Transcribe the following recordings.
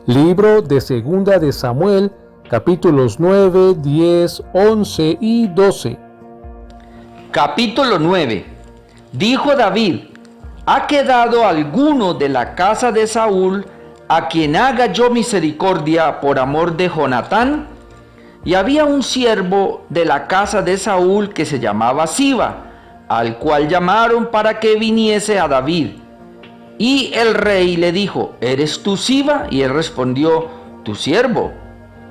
Libro de Segunda de Samuel, capítulos 9, 10, 11 y 12. Capítulo 9. Dijo David: ¿ha quedado alguno de la casa de Saúl a quien haga yo misericordia por amor de Jonatán? Y había un siervo de la casa de Saúl que se llamaba Siba, al cual llamaron para que viniese a David. Y el rey le dijo: ¿eres tú Siba? Y él respondió: tu siervo.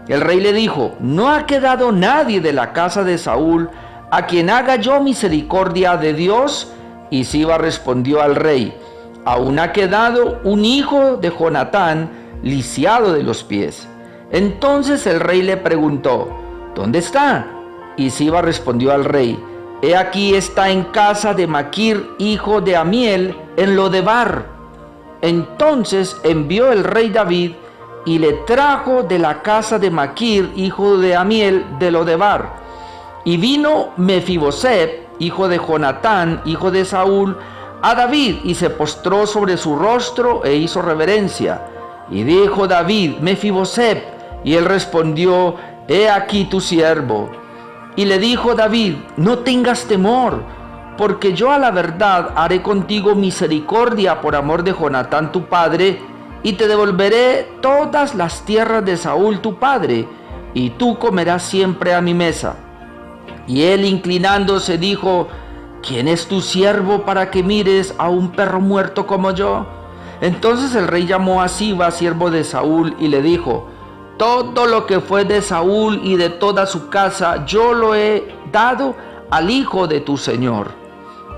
El rey le dijo: ¿no ha quedado nadie de la casa de Saúl a quien haga yo misericordia de Dios? Y Siba respondió al rey: aún ha quedado un hijo de Jonatán, lisiado de los pies. Entonces el rey le preguntó: ¿dónde está? Y Siba respondió al rey: he aquí está en casa de Maquir, hijo de Amiel, en Lodebar. Entonces envió el rey David y le trajo de la casa de Maquir, hijo de Amiel, de Lodebar. Y vino Mefiboset, hijo de Jonatán, hijo de Saúl, a David, y se postró sobre su rostro e hizo reverencia. Y dijo David: Mefiboset. Y él respondió: he aquí tu siervo. Y le dijo David: no tengas temor, porque yo a la verdad haré contigo misericordia por amor de Jonatán tu padre, y te devolveré todas las tierras de Saúl tu padre, y tú comerás siempre a mi mesa. Y él, inclinándose, dijo: ¿quién es tu siervo para que mires a un perro muerto como yo? Entonces el rey llamó a Siba, siervo de Saúl, y le dijo: todo lo que fue de Saúl y de toda su casa yo lo he dado al hijo de tu señor.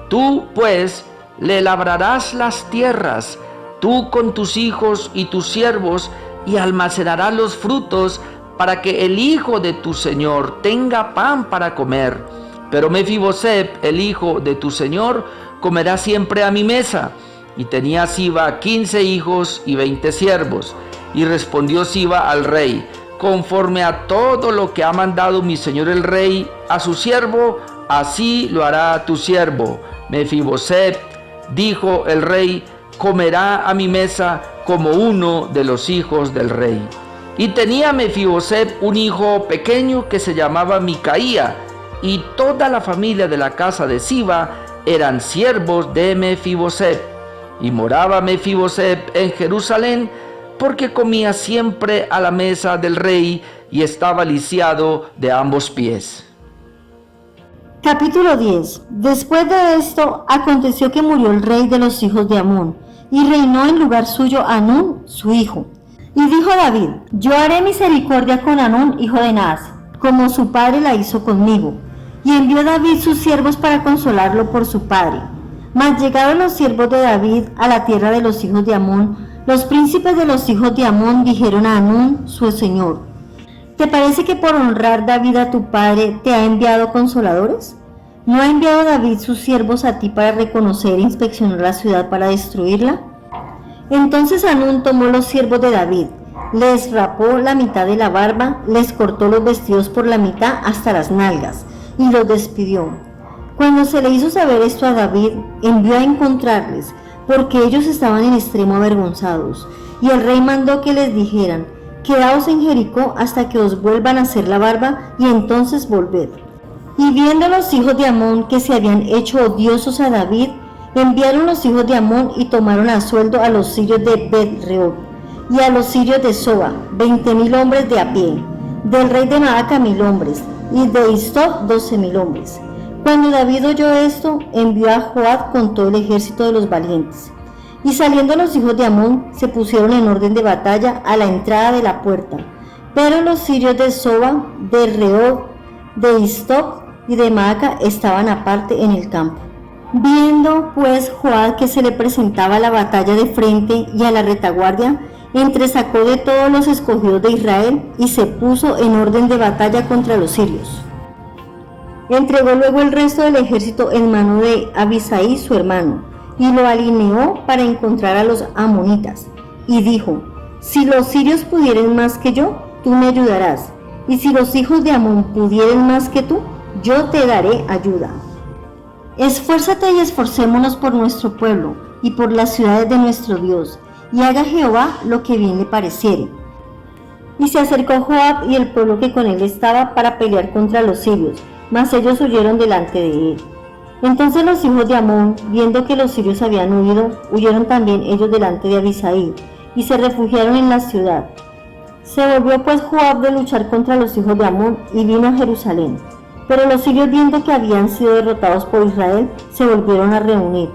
Tú, pues, le labrarás las tierras, tú con tus hijos y tus siervos, y almacenarás los frutos, para que el hijo de tu señor tenga pan para comer. Pero Mefiboset, el hijo de tu señor, comerá siempre a mi mesa. Y tenía Siba 15 hijos y 20 siervos. Y respondió Siba al rey: conforme a todo lo que ha mandado mi señor el rey a su siervo, así lo hará a tu siervo. Mefiboset, dijo el rey, comerá a mi mesa como uno de los hijos del rey. Y tenía Mefiboset un hijo pequeño que se llamaba Micaía, y toda la familia de la casa de Siba eran siervos de Mefiboset. Y moraba Mefiboset en Jerusalén, porque comía siempre a la mesa del rey y estaba lisiado de ambos pies. Capítulo 10. Después de esto, aconteció que murió el rey de los hijos de Amón, y reinó en lugar suyo Hanún, su hijo. Y dijo David: yo haré misericordia con Hanún, hijo de Naas, como su padre la hizo conmigo. Y envió David sus siervos para consolarlo por su padre. Mas llegaron los siervos de David a la tierra de los hijos de Amón, los príncipes de los hijos de Amón dijeron a Hanún, su señor: ¿te parece que por honrar David a tu padre te ha enviado consoladores? ¿No ha enviado David sus siervos a ti para reconocer e inspeccionar la ciudad para destruirla? Entonces Hanún tomó los siervos de David, les rapó la mitad de la barba, les cortó los vestidos por la mitad hasta las nalgas, y los despidió. Cuando se le hizo saber esto a David, envió a encontrarles, porque ellos estaban en extremo avergonzados. Y el rey mandó que les dijeran: quedaos en Jericó hasta que os vuelvan a hacer la barba, y entonces volved. Y viendo los hijos de Amón que se habían hecho odiosos a David, enviaron los hijos de Amón y tomaron a sueldo a los sirios de Bet-rehob y a los sirios de Soba, 20,000 hombres de a pie, del rey de Maaca 1,000 hombres, y de Istob 12,000 hombres. Cuando David oyó esto, envió a Joab con todo el ejército de los valientes. Y saliendo los hijos de Amón, se pusieron en orden de batalla a la entrada de la puerta. Pero los sirios de Soba, de Rehob, de Istob y de Maaca estaban aparte en el campo. Viendo pues Joab que se le presentaba la batalla de frente y a la retaguardia, entresacó de todos los escogidos de Israel y se puso en orden de batalla contra los sirios. Entregó luego el resto del ejército en mano de Abisai su hermano, y lo alineó para encontrar a los amonitas, y dijo: si los sirios pudieren más que yo, tú me ayudarás, y si los hijos de Amón pudieren más que tú, yo te daré ayuda. Esfuérzate y esforcémonos por nuestro pueblo y por las ciudades de nuestro Dios, y haga Jehová lo que bien le pareciere. Y se acercó Joab y el pueblo que con él estaba para pelear contra los sirios, mas ellos huyeron delante de él. Entonces los hijos de Amón, viendo que los sirios habían huido, huyeron también ellos delante de Abisaí, y se refugiaron en la ciudad. Se volvió pues Joab de luchar contra los hijos de Amón, y vino a Jerusalén. Pero los sirios, viendo que habían sido derrotados por Israel, se volvieron a reunir.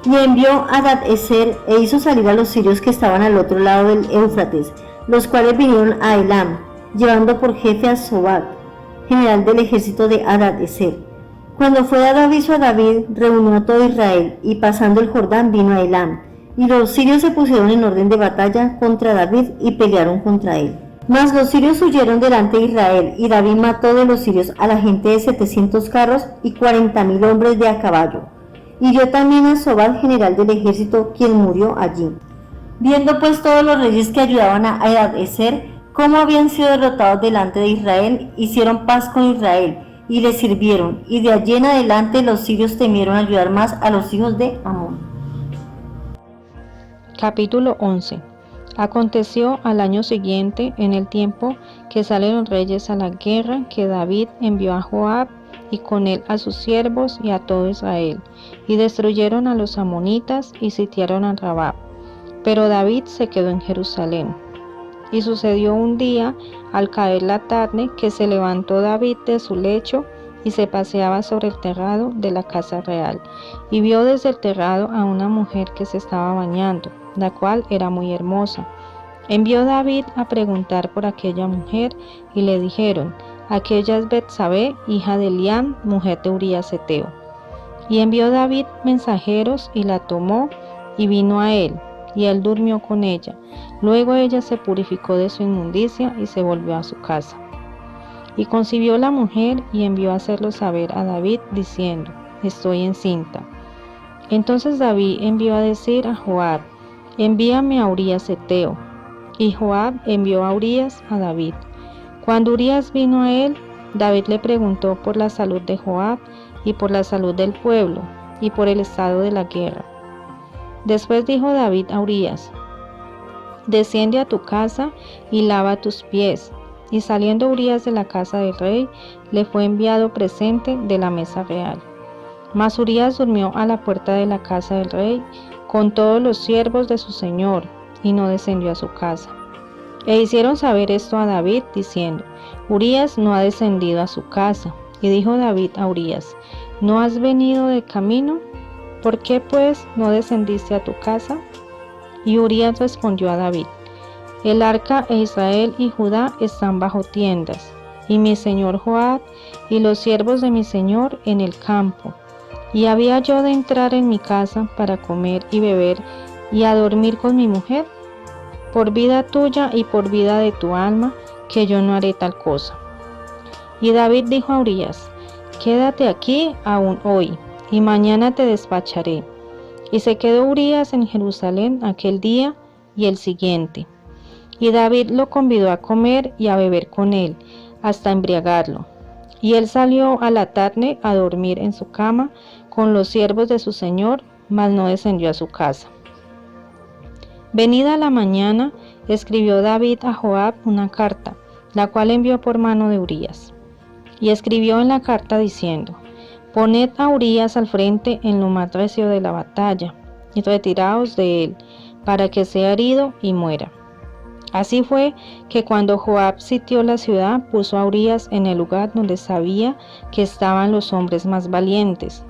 Y envió a Hadad-ezer e hizo salir a los sirios que estaban al otro lado del Éufrates, los cuales vinieron a Elam, llevando por jefe a Sobac, general del ejército de Hadad-ezer. Cuando fue dado aviso a David, reunió a todo Israel, y pasando el Jordán vino a Elam. Y los sirios se pusieron en orden de batalla contra David y pelearon contra él. Mas los sirios huyeron delante de Israel, y David mató de los sirios a la gente de 700 carros y 40,000 hombres de a caballo. Y dio también a Sobal, general del ejército, quien murió allí. Viendo pues todos los reyes que ayudaban a Hadad-ezer, cómo habían sido derrotados delante de Israel, hicieron paz con Israel, y le sirvieron, y de allí en adelante los sirios temieron ayudar más a los hijos de Amón. Capítulo 11. Aconteció al año siguiente, en el tiempo que salen los reyes a la guerra, que David envió a Joab y con él a sus siervos y a todo Israel, y destruyeron a los amonitas y sitiaron a Rabá. Pero David se quedó en Jerusalén. Y sucedió un día, al caer la tarde, que se levantó David de su lecho y se paseaba sobre el terrado de la casa real, y vio desde el terrado a una mujer que se estaba bañando, la cual era muy hermosa. Envió David a preguntar por aquella mujer, y le dijeron: aquella es Betsabé, hija de Eliam, mujer de Urías Heteo. Y envió David mensajeros, y la tomó, y vino a él, y él durmió con ella. Luego ella se purificó de su inmundicia y se volvió a su casa. Y concibió la mujer y envió a hacerlo saber a David, diciendo: estoy encinta. Entonces David envió a decir a Joab: envíame a Urías Heteo. Y Joab envió a Urías a David. Cuando Urías vino a él, David le preguntó por la salud de Joab y por la salud del pueblo y por el estado de la guerra. Después dijo David a Urías: desciende a tu casa y lava tus pies. Y saliendo Urías de la casa del rey, le fue enviado presente de la mesa real. Mas Urías durmió a la puerta de la casa del rey con todos los siervos de su señor, y no descendió a su casa. E hicieron saber esto a David, diciendo: Urías no ha descendido a su casa. Y dijo David a Urías: ¿no has venido de camino? ¿Por qué pues no descendiste a tu casa? Y Urías respondió a David: el arca e Israel y Judá están bajo tiendas, y mi señor Joab y los siervos de mi señor en el campo. Y había yo de entrar en mi casa para comer y beber y a dormir con mi mujer. Por vida tuya y por vida de tu alma, que yo no haré tal cosa. Y David dijo a Urías: quédate aquí aún hoy, y mañana te despacharé. Y se quedó Urías en Jerusalén aquel día y el siguiente. Y David lo convidó a comer y a beber con él, hasta embriagarlo. Y él salió a la tarde a dormir en su cama con los siervos de su señor, mas no descendió a su casa. Venida la mañana, escribió David a Joab una carta, la cual envió por mano de Urías. Y escribió en la carta diciendo: poned a Urías al frente en lo más recio de la batalla, y retiraos de él, para que sea herido y muera. Así fue que cuando Joab sitió la ciudad, puso a Urías en el lugar donde sabía que estaban los hombres más valientes.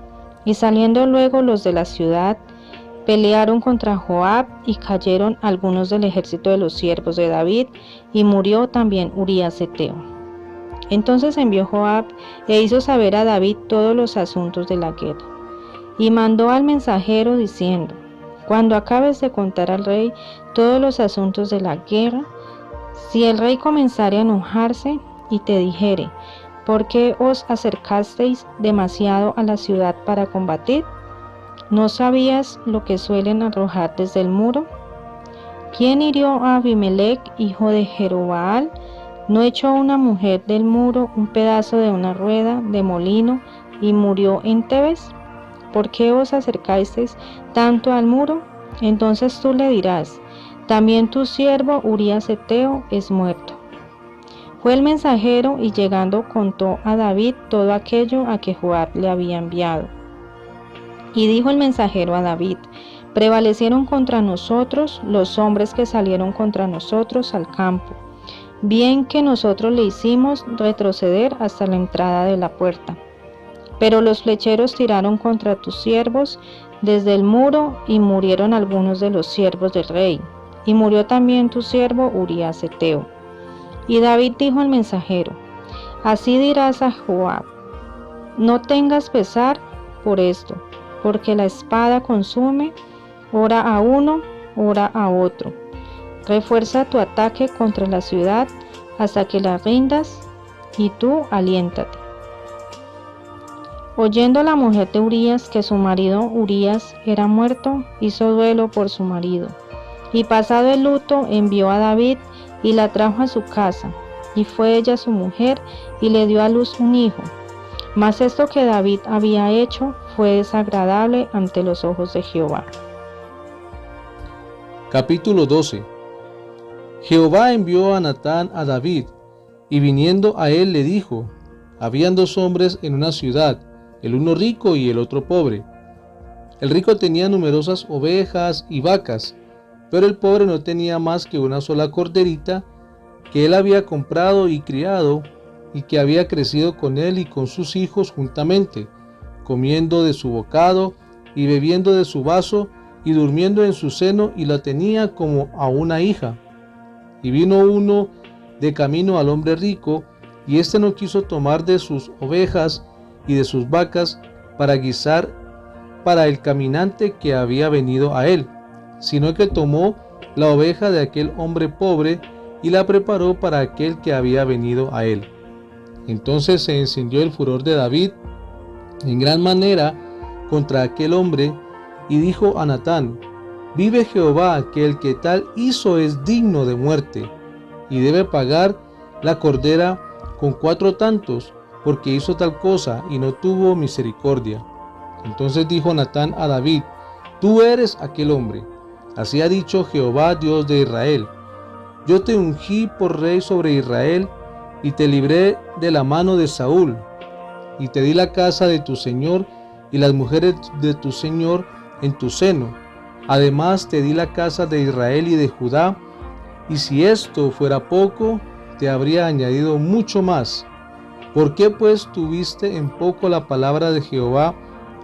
Y saliendo luego los de la ciudad, pelearon contra Joab, y cayeron algunos del ejército de los siervos de David, y murió también Urías Heteo. Entonces envió Joab e hizo saber a David todos los asuntos de la guerra. Y mandó al mensajero diciendo: cuando acabes de contar al rey todos los asuntos de la guerra, si el rey comenzare a enojarse y te dijere: ¿por qué os acercasteis demasiado a la ciudad para combatir? ¿No sabías lo que suelen arrojar desde el muro? ¿Quién hirió a Abimelech, hijo de Jerobaal? ¿No echó una mujer del muro un pedazo de una rueda de molino y murió en Tebes? ¿Por qué os acercasteis tanto al muro? Entonces tú le dirás: también tu siervo Urías Heteo es muerto. Fue el mensajero y llegando contó a David todo aquello a que Joab le había enviado. Y dijo el mensajero a David: prevalecieron contra nosotros los hombres que salieron contra nosotros al campo, bien que nosotros le hicimos retroceder hasta la entrada de la puerta. Pero los flecheros tiraron contra tus siervos desde el muro, y murieron algunos de los siervos del rey, y murió también tu siervo Urías heteo. Y David dijo al mensajero: así dirás a Joab: no tengas pesar por esto, porque la espada consume, ora a uno, ora a otro. Refuerza tu ataque contra la ciudad hasta que la rindas, y tú aliéntate. Oyendo la mujer de Urías que su marido Urías era muerto, hizo duelo por su marido, y pasado el luto envió a David y la trajo a su casa, y fue ella su mujer, y le dio a luz un hijo. Mas esto que David había hecho fue desagradable ante los ojos de Jehová. Capítulo 12. Jehová envió a Natán a David, y viniendo a él le dijo: habían dos hombres en una ciudad, el uno rico y el otro pobre. El rico tenía numerosas ovejas y vacas, pero el pobre no tenía más que una sola corderita que él había comprado y criado, y que había crecido con él y con sus hijos juntamente, comiendo de su bocado y bebiendo de su vaso y durmiendo en su seno, y la tenía como a una hija. Y vino uno de camino al hombre rico, y éste no quiso tomar de sus ovejas y de sus vacas para guisar para el caminante que había venido a él, sino que tomó la oveja de aquel hombre pobre y la preparó para aquel que había venido a él. Entonces se encendió el furor de David en gran manera contra aquel hombre, y dijo a Natán: vive Jehová, que el que tal hizo es digno de muerte, y debe pagar la cordera con 4 tantos, porque hizo tal cosa y no tuvo misericordia. Entonces dijo Natán a David: tú eres aquel hombre. Así ha dicho Jehová, Dios de Israel: yo te ungí por rey sobre Israel, y te libré de la mano de Saúl, y te di la casa de tu señor y las mujeres de tu señor en tu seno. Además te di la casa de Israel y de Judá, y si esto fuera poco, te habría añadido mucho más. ¿Por qué pues tuviste en poco la palabra de Jehová,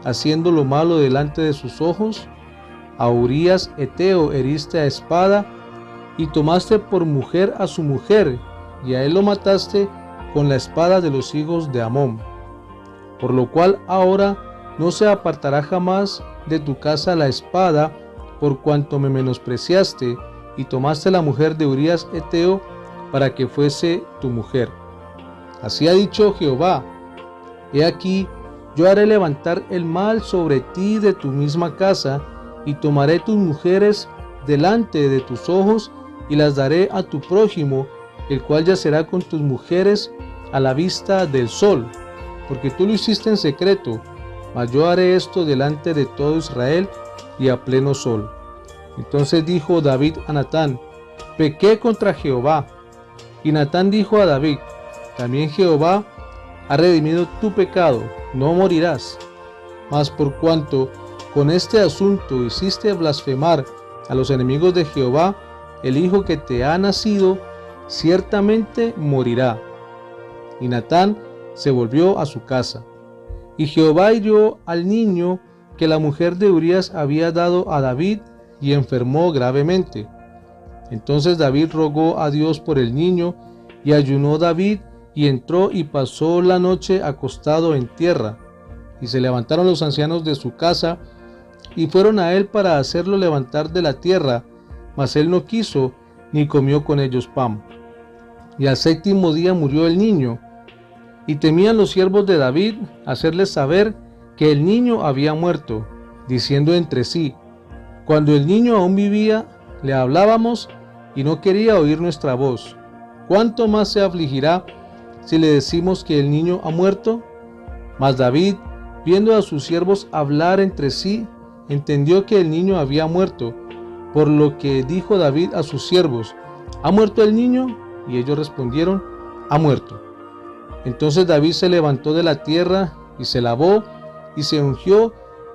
haciendo lo malo delante de sus ojos? A Urías heteo heriste a espada, y tomaste por mujer a su mujer, y a él lo mataste con la espada de los hijos de Amón. Por lo cual ahora no se apartará jamás de tu casa la espada, por cuanto me menospreciaste, y tomaste la mujer de Urías heteo para que fuese tu mujer. Así ha dicho Jehová: he aquí, yo haré levantar el mal sobre ti de tu misma casa, y tomaré tus mujeres delante de tus ojos, y las daré a tu prójimo, el cual yacerá con tus mujeres a la vista del sol, porque tú lo hiciste en secreto, mas yo haré esto delante de todo Israel y a pleno sol. Entonces dijo David a Natán: pequé contra Jehová. Y Natán dijo a David: también Jehová ha redimido tu pecado, no morirás. Mas por cuanto con este asunto hiciste blasfemar a los enemigos de Jehová, el hijo que te ha nacido ciertamente morirá. Y Natán se volvió a su casa. Y Jehová hirió al niño que la mujer de Urías había dado a David, y enfermó gravemente. Entonces David rogó a Dios por el niño, y ayunó David, y entró y pasó la noche acostado en tierra. Y se levantaron los ancianos de su casa, y fueron a él para hacerlo levantar de la tierra, mas él no quiso, ni comió con ellos pan. Y al 7º día murió el niño, y temían los siervos de David hacerles saber que el niño había muerto, diciendo entre sí: cuando el niño aún vivía, le hablábamos, y no quería oír nuestra voz. ¿Cuánto más se afligirá si le decimos que el niño ha muerto? Mas David, viendo a sus siervos hablar entre sí, entendió que el niño había muerto, por lo que dijo David a sus siervos: ¿ha muerto el niño? Y ellos respondieron: ha muerto. Entonces David se levantó de la tierra y se lavó y se ungió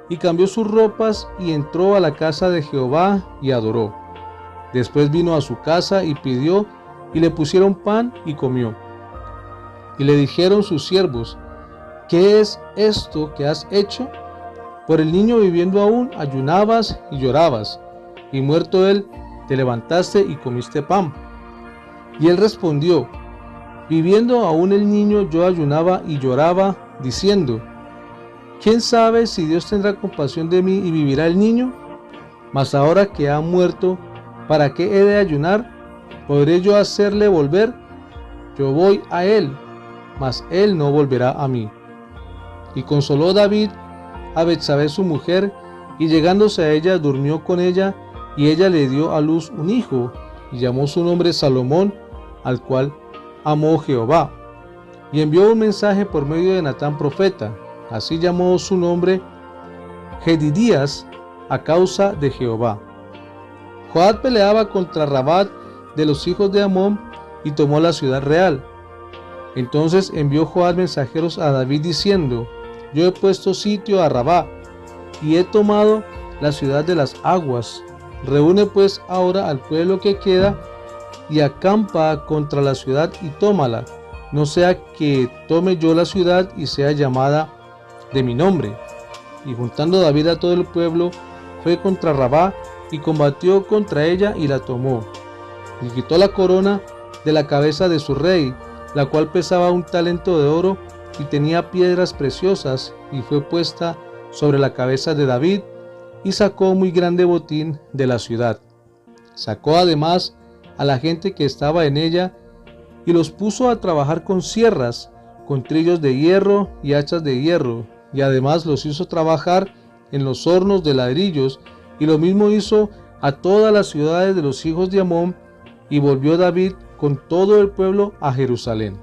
y cambió sus ropas y entró a la casa de Jehová y adoró. Después vino a su casa y pidió y le pusieron pan y comió. Y le dijeron sus siervos: ¿qué es esto que has hecho? Por el niño viviendo aún ayunabas y llorabas, y muerto él te levantaste y comiste pan. Y él respondió: viviendo aún el niño yo ayunaba y lloraba, diciendo: ¿quién sabe si Dios tendrá compasión de mí y vivirá el niño? Mas ahora que ha muerto, ¿para qué he de ayunar? ¿Podré yo hacerle volver? Yo voy a él, mas él no volverá a mí. Y consoló David a Betsabé su mujer, y llegándose a ella durmió con ella, y ella le dio a luz un hijo, y llamó su nombre Salomón, al cual amó Jehová. Y envió un mensaje por medio de Natán profeta, así llamó su nombre Jedidías, a causa de Jehová. Joab peleaba contra Rabat de los hijos de Amón, y tomó la ciudad real. Entonces envió Joab mensajeros a David diciendo: yo he puesto sitio a Rabá, y he tomado la ciudad de las aguas. Reúne pues ahora al pueblo que queda, y acampa contra la ciudad y tómala, no sea que tome yo la ciudad y sea llamada de mi nombre. Y juntando David a todo el pueblo, fue contra Rabá, y combatió contra ella y la tomó. Y quitó la corona de la cabeza de su rey, la cual pesaba 1 talento de oro, y tenía piedras preciosas, y fue puesta sobre la cabeza de David, y sacó muy grande botín de la ciudad. Sacó además a la gente que estaba en ella, y los puso a trabajar con sierras, con trillos de hierro y hachas de hierro, y además los hizo trabajar en los hornos de ladrillos, y lo mismo hizo a todas las ciudades de los hijos de Amón, y volvió David con todo el pueblo a Jerusalén.